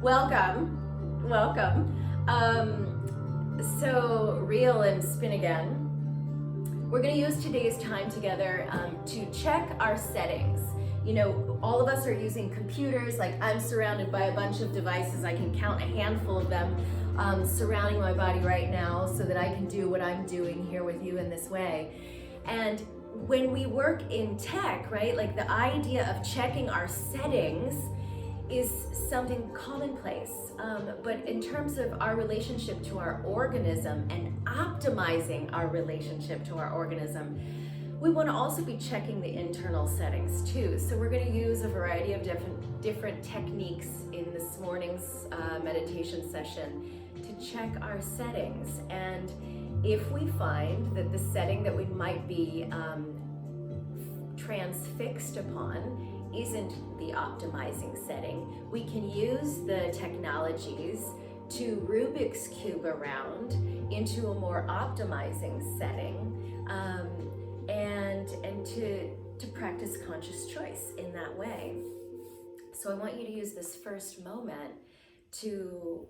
Welcome. So reel and spin again. We're going to use today's time together to check our settings. You know, all of us are using computers. Like, I'm surrounded by a bunch of devices. I can count a handful of them surrounding my body right now so that I can do what I'm doing here with you in this way. And when we work in tech, right, like the idea of checking our settings is something commonplace. But in terms of our relationship to our organism and optimizing our relationship to our organism, we want to also be checking the internal settings too. So we're going to use a variety of different techniques in this morning's meditation session to check our settings. And if we find that the setting that we might be transfixed upon isn't the optimizing setting, we can use the technologies to Rubik's Cube around into a more optimizing setting, and to practice conscious choice in that way. So I want you to use this first moment to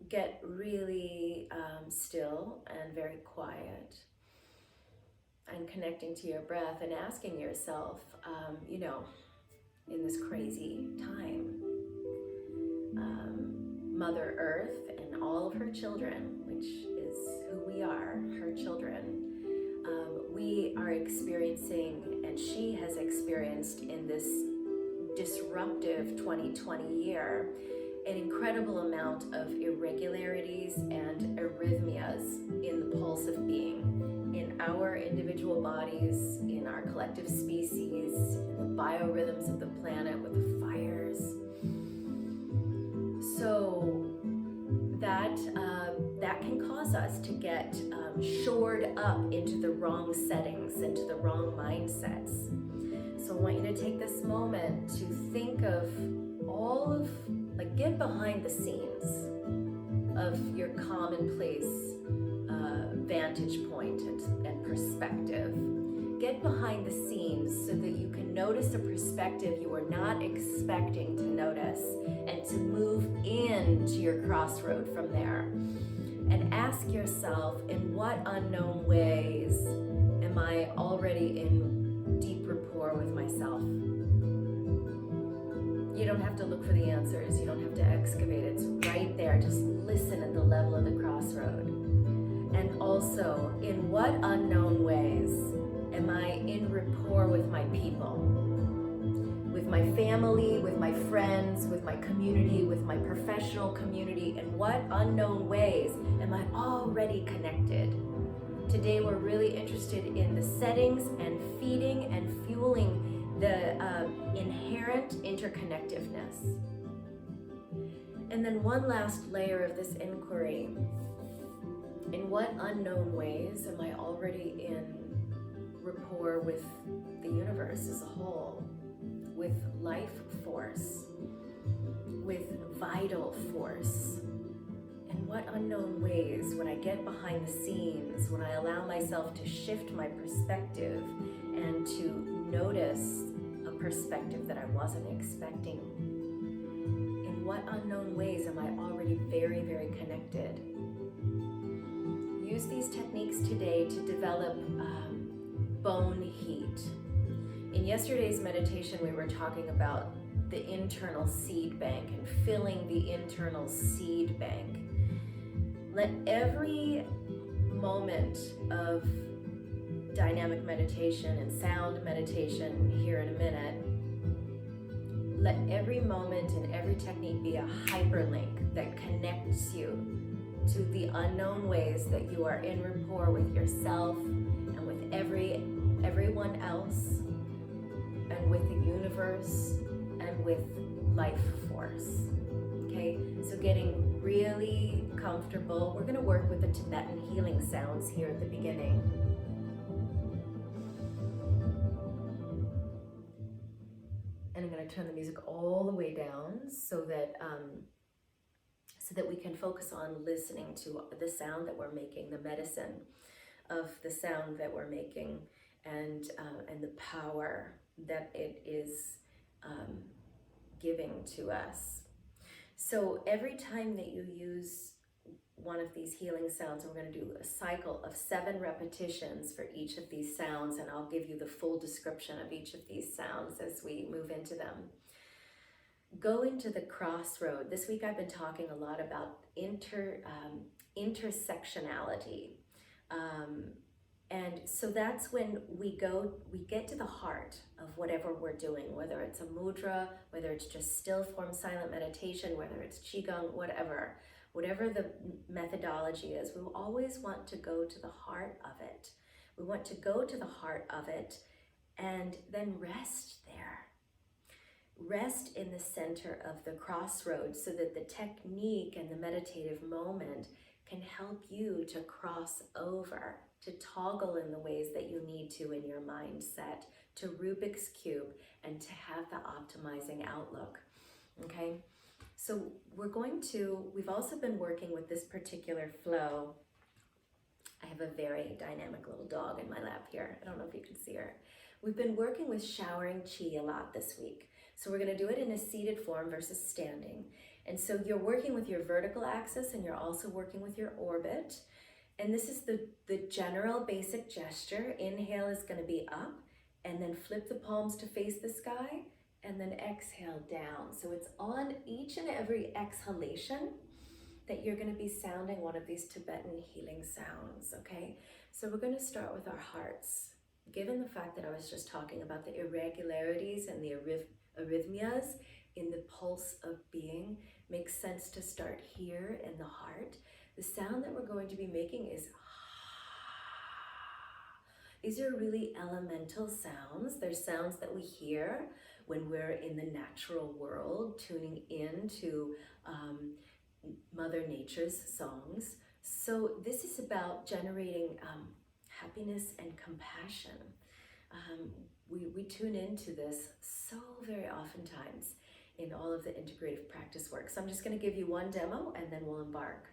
get really still and very quiet, and connecting to your breath and asking yourself, in this crazy time, Mother Earth and all of her children, which is who we are, her children, we are experiencing, and she has experienced in this disruptive 2020 year, an incredible amount of irregularities and arrhythmias in the pulse of being, in our individual bodies, in our collective species, in the biorhythms of the planet with the fires. So that can cause us to get shored up into the wrong settings, into the wrong mindsets. So I want you to take this moment to think of get behind the scenes of your commonplace vantage point and perspective. Get behind the scenes so that you can notice a perspective you were not expecting to notice, and to move into your crossroad from there. And ask yourself, in what unknown ways am I already in deep rapport with myself? You don't have to look for the answers. You don't have to excavate. It's right there. Just listen at the level of the crossroad. And also, in what unknown ways am I in rapport with my people, with my family, with my friends, with my community, with my professional community? In what unknown ways am I already connected? Today, we're really interested in the settings and feeding and fueling the inherent interconnectedness. And then one last layer of this inquiry. In what unknown ways am I already in rapport with the universe as a whole, with life force, with vital force? In what unknown ways, when I get behind the scenes, when I allow myself to shift my perspective and to notice a perspective that I wasn't expecting, in what unknown ways am I already very, very connected? Use these techniques today to develop bone heat. In yesterday's meditation, we were talking about the internal seed bank and filling the internal seed bank. Let every moment of dynamic meditation and sound meditation here in a minute, let every moment and every technique be a hyperlink that connects you to the unknown ways that you are in rapport with yourself and with everyone else, and with the universe and with life force. Okay, so getting really comfortable. We're going to work with the Tibetan healing sounds here at the beginning. And I'm going to turn the music all the way down so that we can focus on listening to the sound that we're making, the medicine of the sound that we're making, and the power that it is giving to us. So every time that you use one of these healing sounds, we're going to do a cycle of 7 repetitions for each of these sounds, and I'll give you the full description of each of these sounds as we move into them. Go into the crossroad. This week I've been talking a lot about intersectionality. And so that's when we get to the heart of whatever we're doing, whether it's a mudra, whether it's just still form silent meditation, whether it's qigong, whatever the methodology is, we will always want to go to the heart of it. We want to go to the heart of it and then rest there. Rest in the center of the crossroads so that the technique and the meditative moment can help you to cross over, to toggle in the ways that you need to in your mindset, to Rubik's Cube, and to have the optimizing outlook, okay? So we've also been working with this particular flow. I have a very dynamic little dog in my lap here. I don't know if you can see her. We've been working with showering chi a lot this week. So we're gonna do it in a seated form versus standing. And so you're working with your vertical axis and you're also working with your orbit. And this is the general basic gesture. Inhale is gonna be up, and then flip the palms to face the sky, and then exhale down. So it's on each and every exhalation that you're gonna be sounding one of these Tibetan healing sounds, okay? So we're gonna start with our hearts. Given the fact that I was just talking about the irregularities and the arrhythmias in the pulse of being, makes sense to start here in the heart. The sound that we're going to be making is these are really elemental sounds. They're sounds that we hear when we're in the natural world, tuning in to Mother Nature's songs. So this is about generating happiness and compassion. We tune into this so very oftentimes in all of the integrative practice work. So I'm just going to give you one demo and then we'll embark.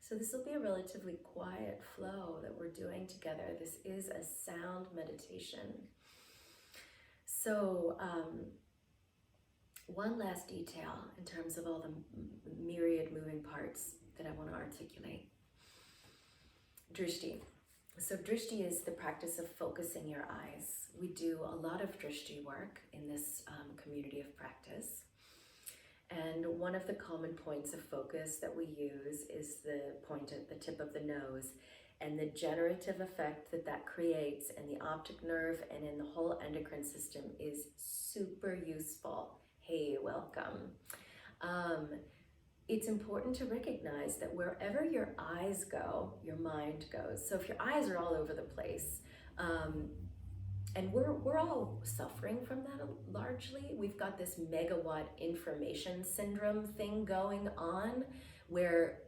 So this will be a relatively quiet flow that we're doing together. This is a sound meditation. So one last detail in terms of all the myriad moving parts that I want to articulate. Drishti. So drishti is the practice of focusing your eyes. We do a lot of drishti work in this community of practice. And one of the common points of focus that we use is the point at the tip of the nose, and the generative effect that that creates in the optic nerve and in the whole endocrine system is super useful. Hey, welcome. It's important to recognize that wherever your eyes go, your mind goes. So if your eyes are all over the place, and we're all suffering from that largely. We've got this megawatt information syndrome thing going on where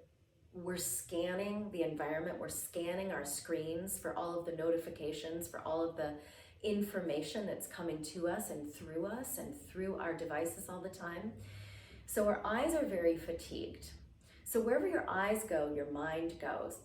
we're scanning the environment, we're scanning our screens for all of the notifications, for all of the information that's coming to us and through our devices all the time. So our eyes are very fatigued. So wherever your eyes go, your mind goes.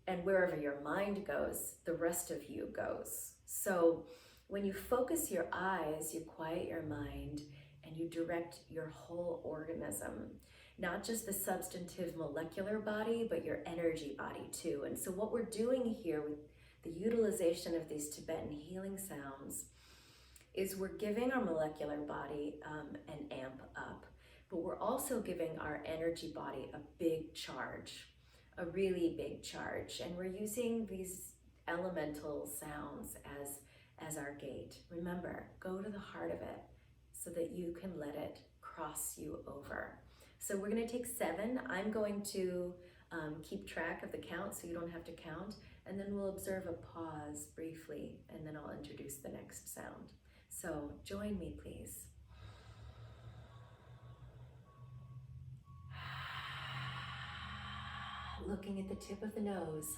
And wherever your mind goes, the rest of you goes. So when you focus your eyes, you quiet your mind and you direct your whole organism, not just the substantive molecular body, but your energy body too. And so what we're doing here with the utilization of these Tibetan healing sounds is we're giving our molecular body an amp up, but we're also giving our energy body a big charge, a really big charge. And we're using these elemental sounds as our gate. Remember, go to the heart of it so that you can let it cross you over. So we're going to take 7. I'm going to keep track of the count so you don't have to count, and then we'll observe a pause briefly, and then I'll introduce the next sound. So join me, please. Looking at the tip of the nose.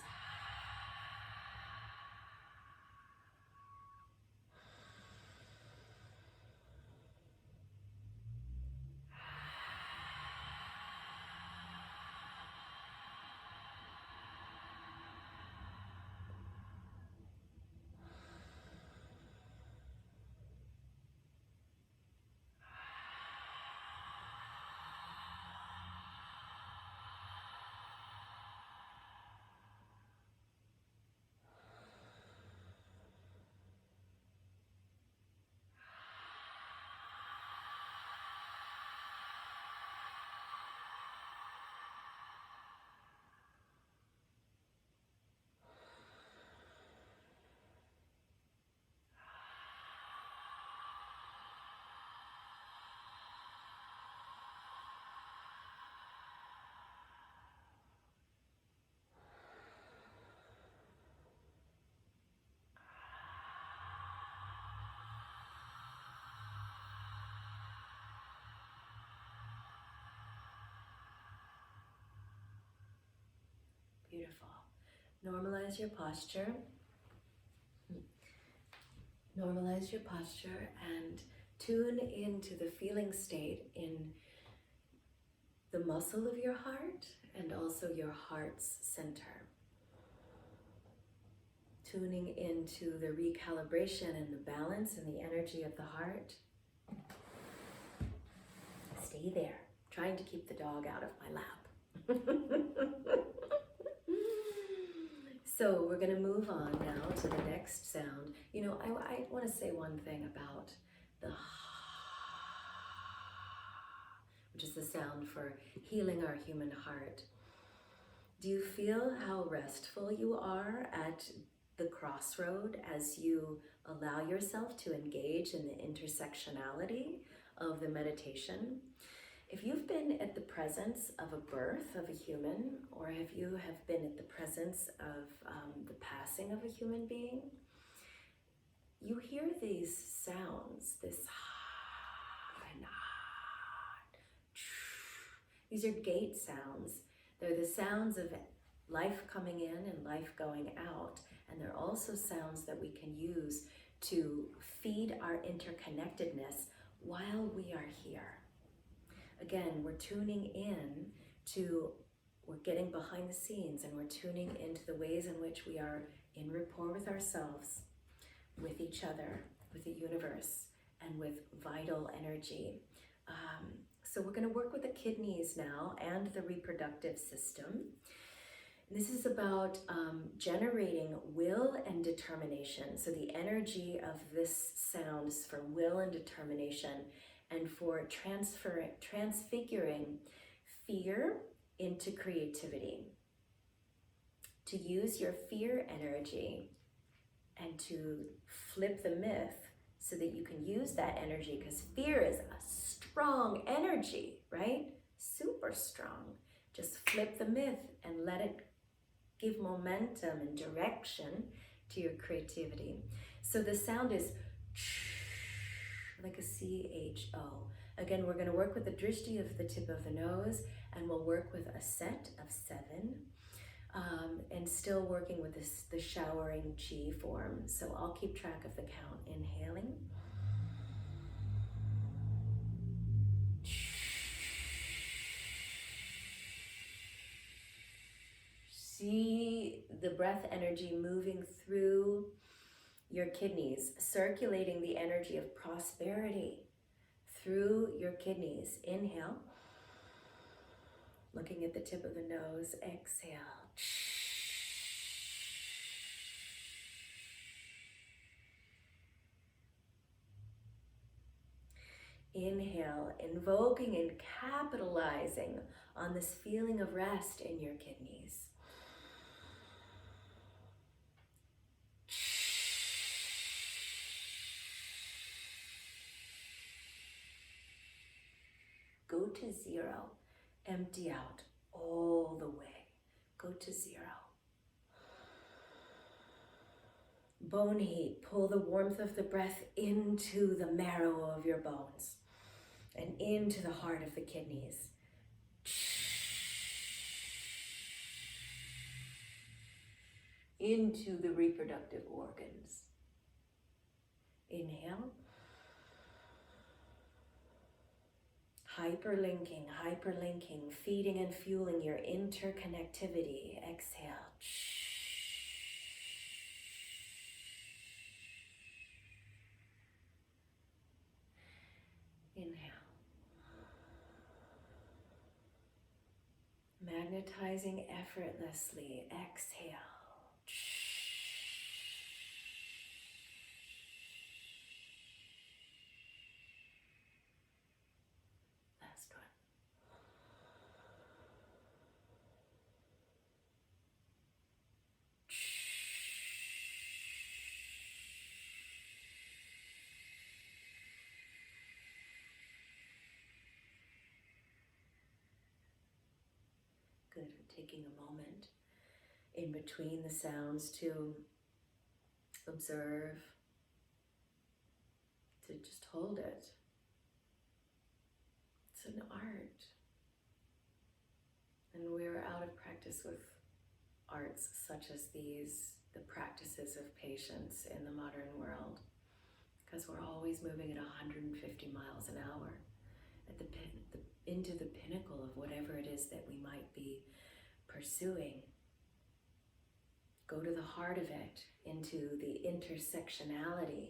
Beautiful. Normalize your posture. Normalize your posture and tune into the feeling state in the muscle of your heart and also your heart's center. Tuning into the recalibration and the balance and the energy of the heart. Stay there, trying to keep the dog out of my lap. So we're going to move on now to the next sound. You know, I want to say one thing about the which is the sound for healing our human heart. Do you feel how restful you are at the crossroad as you allow yourself to engage in the intersectionality of the meditation? If you've been at the presence of a birth of a human, or if you have been at the presence of the passing of a human being, you hear these sounds, this and these are gate sounds. They're the sounds of life coming in and life going out, and they're also sounds that we can use to feed our interconnectedness while we are here. Again, we're tuning in to, we're getting behind the scenes and we're tuning into the ways in which we are in rapport with ourselves, with each other, with the universe, and with vital energy. So we're going to work with the kidneys now and the reproductive system. This is about generating will and determination. So the energy of this sound is for will and determination, and for transfiguring fear into creativity. To use your fear energy and to flip the myth so that you can use that energy, because fear is a strong energy, right? Super strong. Just flip the myth and let it give momentum and direction to your creativity. So the sound is like a CHO. Again, we're going to work with the drishti of the tip of the nose, and we'll work with a set of 7, and still working with the showering chi form. So I'll keep track of the count. Inhaling. See the breath energy moving through your kidneys, circulating the energy of prosperity through your kidneys. Inhale, looking at the tip of the nose. Exhale. Inhale, invoking and capitalizing on this feeling of rest in your kidneys. Go to 0, empty out all the way. Go to 0. Bone heat, pull the warmth of the breath into the marrow of your bones and into the heart of the kidneys. Into the reproductive organs. Inhale. Hyperlinking, feeding and fueling your interconnectivity. Exhale. Inhale. Magnetizing effortlessly. Exhale. Last one. Good. Taking a moment in between the sounds to observe, to just hold it. It's an art. And we're out of practice with arts such as these, the practices of patience in the modern world, because we're always moving at 150 miles an hour at into the pinnacle of whatever it is that we might be pursuing. Go to the heart of it, into the intersectionality,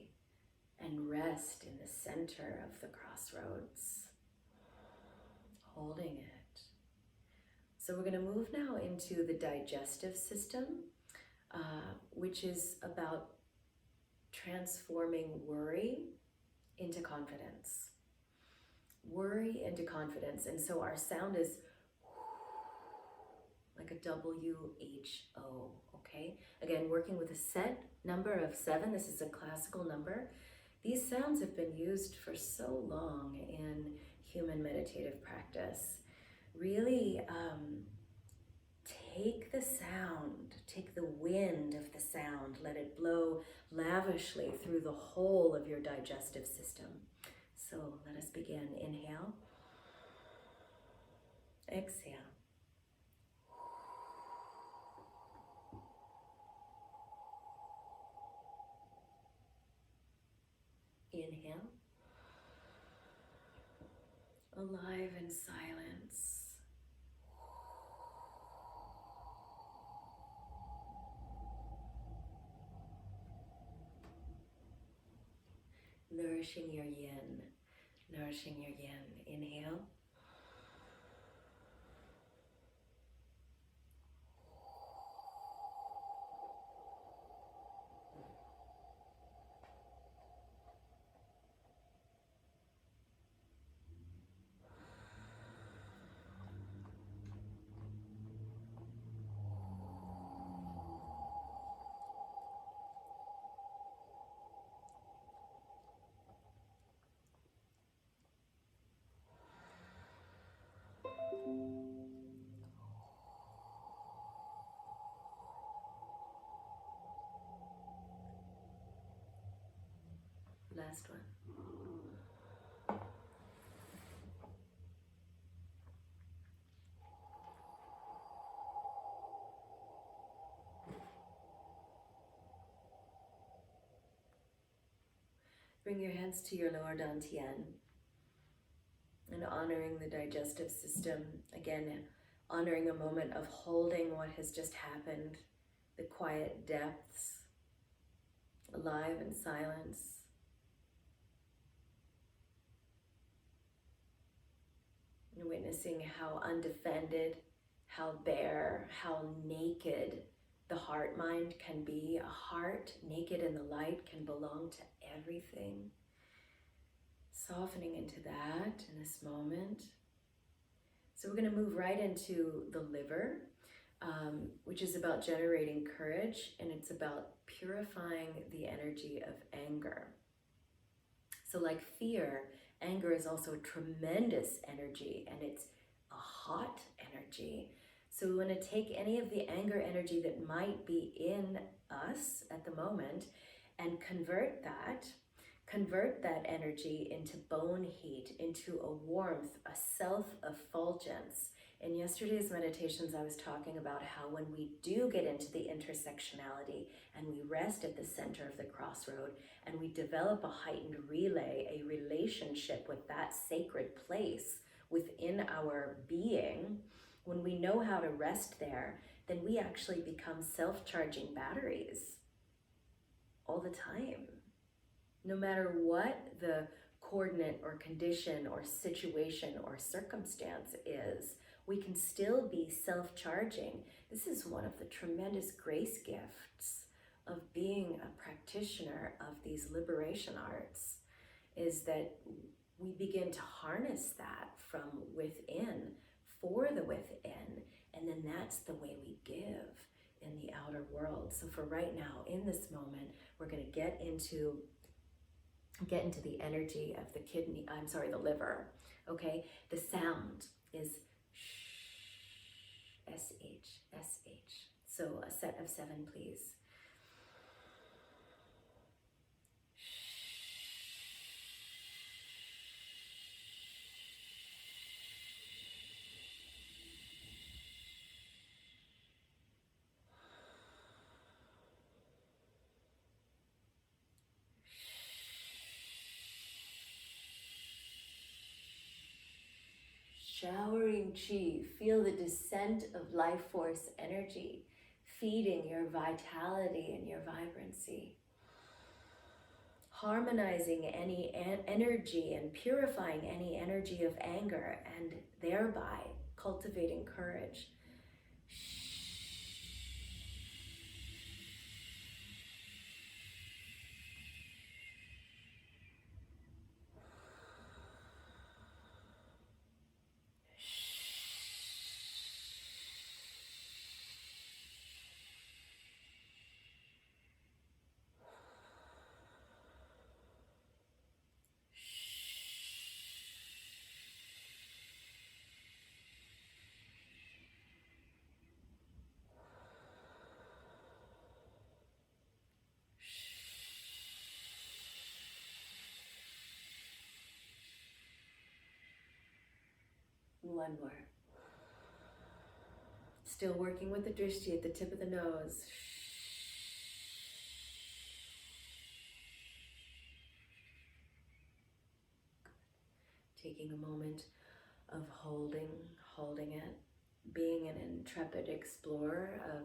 and rest in the center of the crossroads, holding it. So we're going to move now into the digestive system, which is about transforming worry into confidence. Worry into confidence. And so our sound is like a W-H-O, okay? Again, working with a set number of 7. This is a classical number. These sounds have been used for so long in human meditative practice. Really take the sound, take the wind of the sound, let it blow lavishly through the whole of your digestive system. So let us begin. Inhale. Exhale. Inhale. Alive in silence. Nourishing your yin. Nourishing your yin. Inhale. Last one. Bring your hands to your lower dantian and honoring the digestive system. Again, honoring a moment of holding what has just happened, the quiet depths, alive in silence. And witnessing how undefended, how bare, how naked the heart mind can be. A heart naked in the light can belong to everything. Softening into that in this moment. So we're going to move right into the liver, which is about generating courage, and it's about purifying the energy of anger. So like fear, anger is also a tremendous energy, and it's a hot energy. So we want to take any of the anger energy that might be in us at the moment and convert that energy into bone heat, into a warmth, a self-effulgence. In yesterday's meditations, I was talking about how when we do get into the intersectionality and we rest at the center of the crossroad and we develop a heightened relay, a relationship with that sacred place within our being, when we know how to rest there, then we actually become self-charging batteries all the time. No matter what the coordinate or condition or situation or circumstance is, we can still be self-charging. This is one of the tremendous grace gifts of being a practitioner of these liberation arts, is that we begin to harness that from within for the within, and then that's the way we give in the outer world. So for right now, in this moment, we're going to get into the energy of the liver, okay? The sound is shh, S-H, S-H. So a set of 7, please. showering chi. Feel the descent of life force energy, feeding your vitality and your vibrancy. Harmonizing any energy and purifying any energy of anger, and thereby cultivating courage. One more. Still working with the drishti at the tip of the nose. Taking a moment of holding it, being an intrepid explorer of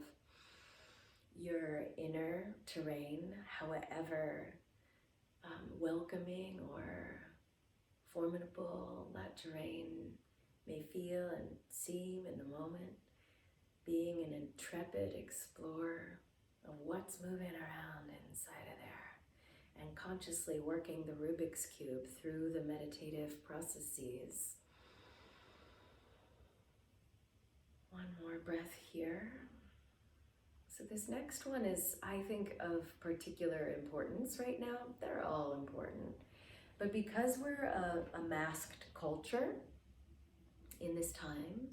your inner terrain, however welcoming or formidable that terrain may feel and seem in the moment. Being an intrepid explorer of what's moving around inside of there, and consciously working the Rubik's Cube through the meditative processes. One more breath here. So this next one is, I think, of particular importance right now. They're all important. But because we're a masked culture in this time,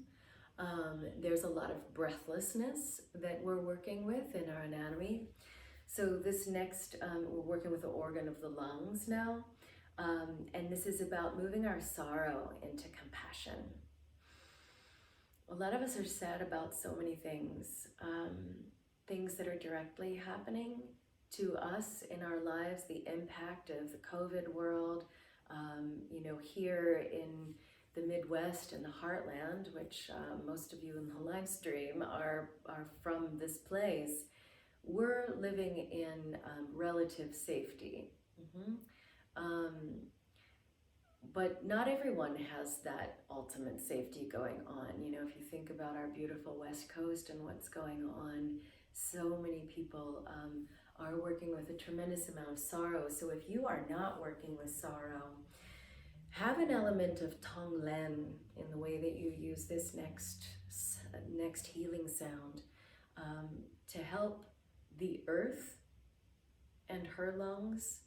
there's a lot of breathlessness that we're working with in our anatomy. So this next, we're working with the organ of the lungs now. And this is about moving our sorrow into compassion. A lot of us are sad about so many things, things that are directly happening to us in our lives, the impact of the COVID world, here in the Midwest and the Heartland, which most of you in the live stream are from this place. We're living in relative safety. But not everyone has that ultimate safety going on. If you think about our beautiful West Coast and what's going on, so many people are working with a tremendous amount of sorrow. So if you are not working with sorrow, have an element of Tonglen in the way that you use this next healing sound to help the earth and her lungs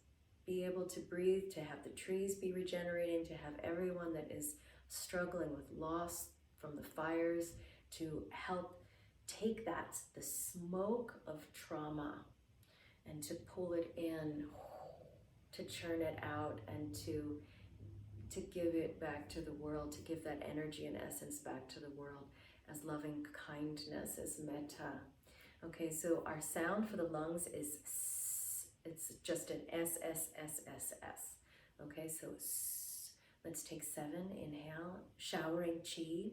be able to breathe, to have the trees be regenerating, to have everyone that is struggling with loss from the fires, to help take the smoke of trauma and to pull it in, to churn it out, and to give it back to the world, to give that energy and essence back to the world as loving kindness, as metta. Okay, so our sound for the lungs is it's just an S, S, S, S, S. Okay, so let's take 7, inhale, showering chi,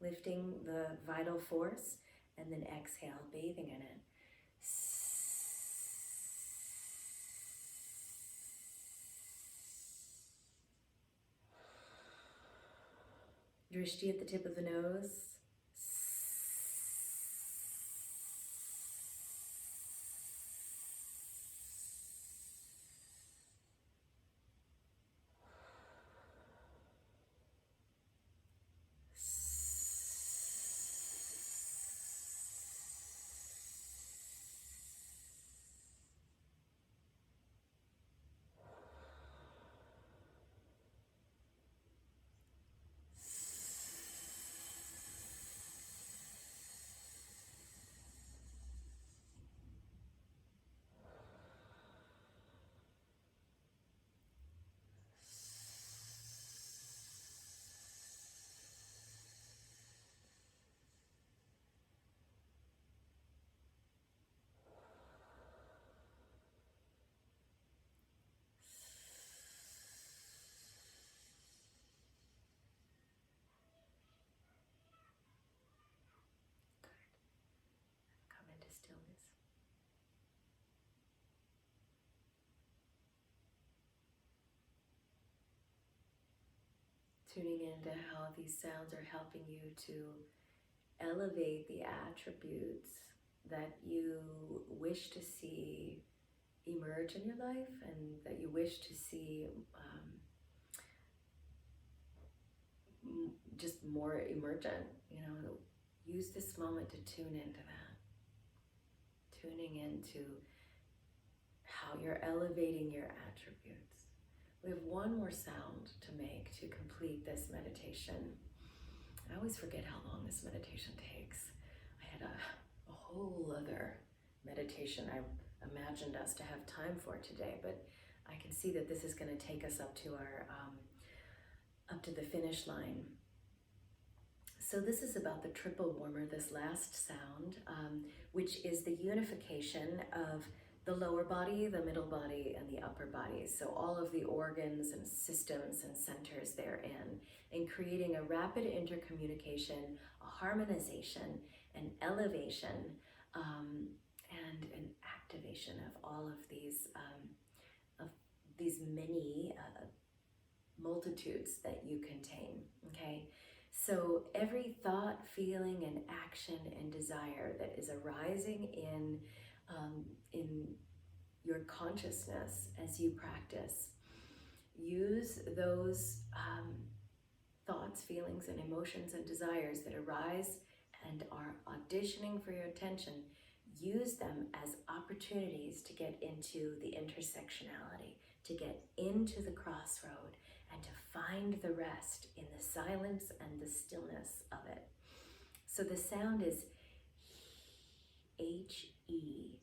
lifting the vital force, and then exhale, bathing in it. Drishti at the tip of the nose. tuning into how these sounds are helping you to elevate the attributes that you wish to see emerge in your life and that you wish to see just more emergent. Use this moment to tune into that. Tuning into how you're elevating your attributes. We have one more sound to make to complete this meditation. I always forget how long this meditation takes. I had a whole other meditation I imagined us to have time for today, but I can see that this is going to take us up to up to the finish line. So this is about the triple warmer, this last sound, which is the unification of the lower body, the middle body, and the upper body. So all of the organs and systems and centers therein, and creating a rapid intercommunication, a harmonization, an elevation, and an activation of all of these many multitudes that you contain, okay? So every thought, feeling, and action and desire that is arising in your consciousness as you practice, use those thoughts, feelings, and emotions and desires that arise and are auditioning for your attention. Use them as opportunities to get into the intersectionality, to get into the crossroad, and to find the rest in the silence and the stillness of it. So the sound is H-E.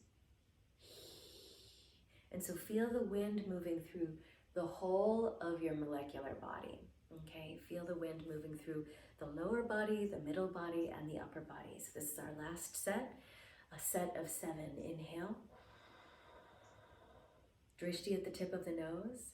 And so feel the wind moving through the whole of your molecular body, okay? Feel the wind moving through the lower body, the middle body, and the upper body. So this is our last set, a set of 7. Inhale. Drishti at the tip of the nose.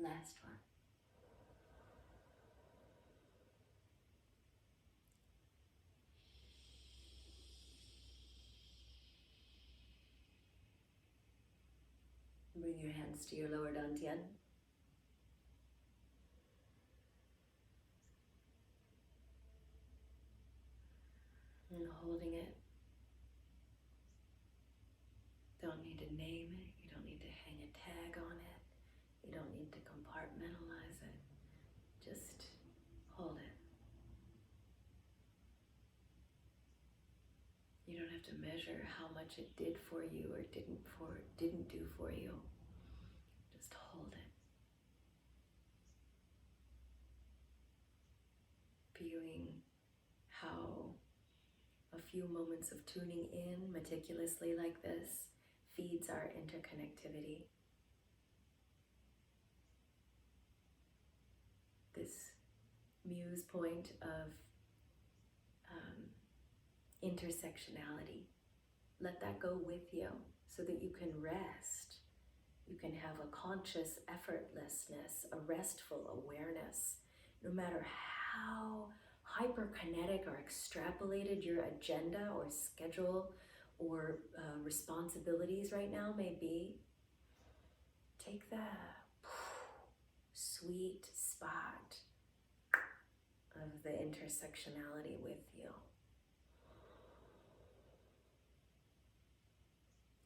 Last one. Bring your hands to your lower dantian. And holding it. Don't need to name it. You don't need to hang a tag on it. You don't need to compartmentalize it. Just hold it. You don't have to measure how much it did for you or didn't do for you. Just hold it. Feeling how a few moments of tuning in meticulously like this feeds our interconnectivity. This muse point of intersectionality. Let that go with you so that you can rest. You can have a conscious effortlessness, a restful awareness, no matter how hyperkinetic or extrapolated your agenda or schedule or responsibilities right now may be. Take that sweet spot of the intersectionality with you.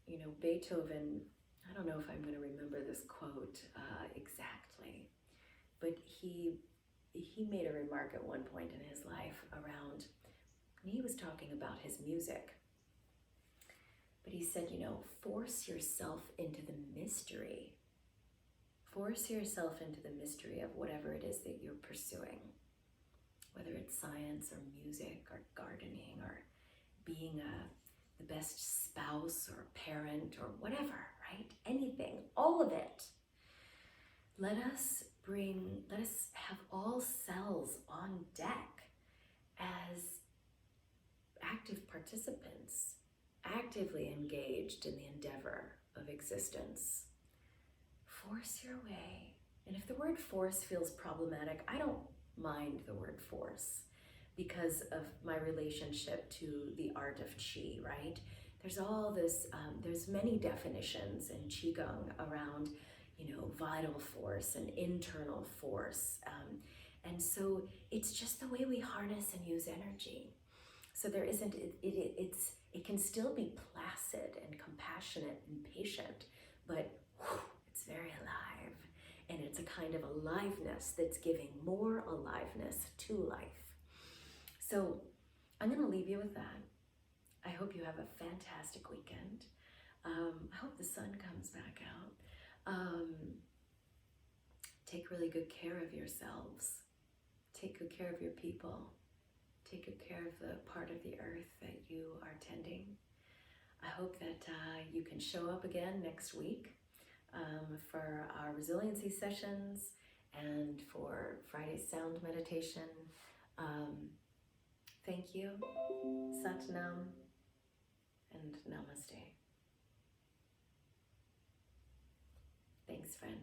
You know, Beethoven, I don't know if I'm going to remember this quote exactly, but he he made a remark at one point in his life around, and he was talking about his music. But he said, force yourself into the mystery. Force yourself into the mystery of whatever it is that you're pursuing, whether it's science or music or gardening or being the best spouse or parent or whatever, right? Anything, all of it. Let us have all cells on deck as active participants, actively engaged in the endeavor of existence. Force your way. And if the word force feels problematic, I don't mind the word force because of my relationship to the art of qi, right? There's all this, there's many definitions in qigong around, vital force and internal force. And so it's just the way we harness and use energy. So there isn't, it can still be placid and compassionate and patient, but it's very alive. And it's a kind of aliveness that's giving more aliveness to life. So I'm going to leave you with that. I hope you have a fantastic weekend. I hope the sun comes back out. Take really good care of yourselves. Take good care of your people. Take good care of the part of the earth that you are tending. I hope that you can show up again next week for our resiliency sessions and for Friday's sound meditation. Thank you, Sat Nam, and Namaste. Thanks, friends.